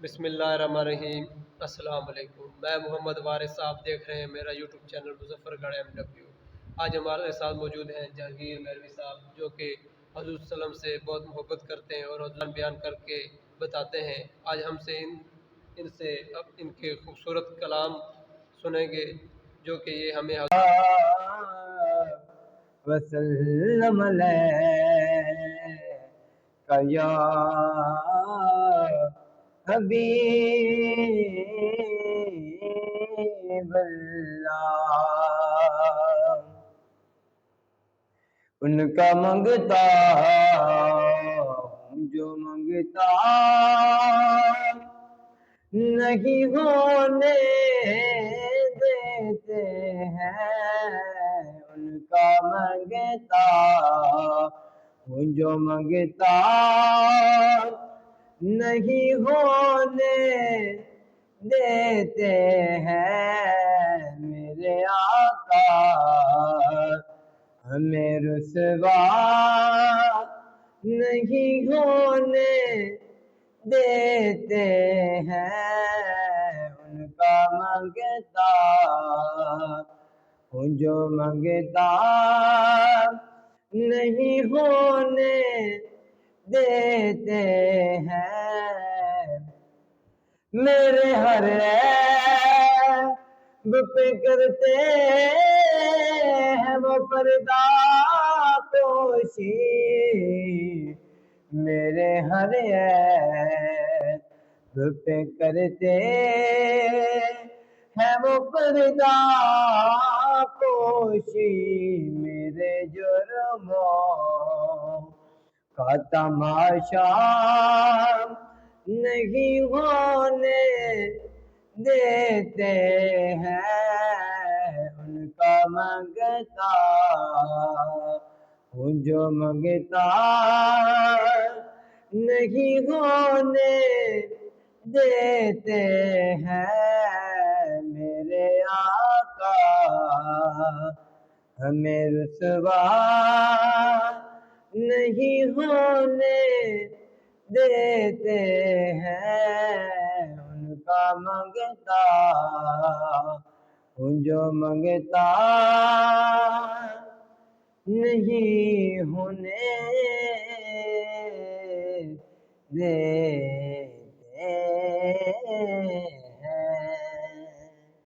بسم اللہ الرحمن الرحیم۔ السلام علیکم، میں محمد وارث، آپ دیکھ رہے ہیں میرا یوٹیوب چینل مظفر گڑھ MW۔ آج ہمارے ساتھ موجود ہیں جہانگیر میروی صاحب، جو کہ حضور صلی اللہ علیہ وسلم سے بہت محبت کرتے ہیں اور حضور بیان کر کے بتاتے ہیں۔ آج ہم سے ان سے اب ان کے خوبصورت کلام سنیں گے، جو کہ یہ ہمیں وسلم علیکہ یا حبیب اللہ۔ ان کا منگتا ہوں جو منگتا نہیں ہونے دیتے ہیں، ان کا منگتا ہوں جو منگتا نہیں ہونے دیتے ہیں، میرے آقا ہمیں رسوا نہیں ہونے دیتے ہیں، ان کا منگتا ہوں جو منگتا نہیں ہونے دیتے ہیں، میرے ہر عیب پہ کرتے ہیں وہ پردہ پوشی، میرے ہر عیب پہ کرتے ہیں وہ پردہ پوشی، میرے جرموں کا تماشا نہیں ہونے دیتے ہیں، ان کا منگتا ہوں جو منگتا نہیں ہونے دیتے ہیں، میرے آقا ہمیں رسوا نہیں ہونے دیتے ہیں، ان کا منگتا ہوں جو منگتا نہیں ہونے دیتے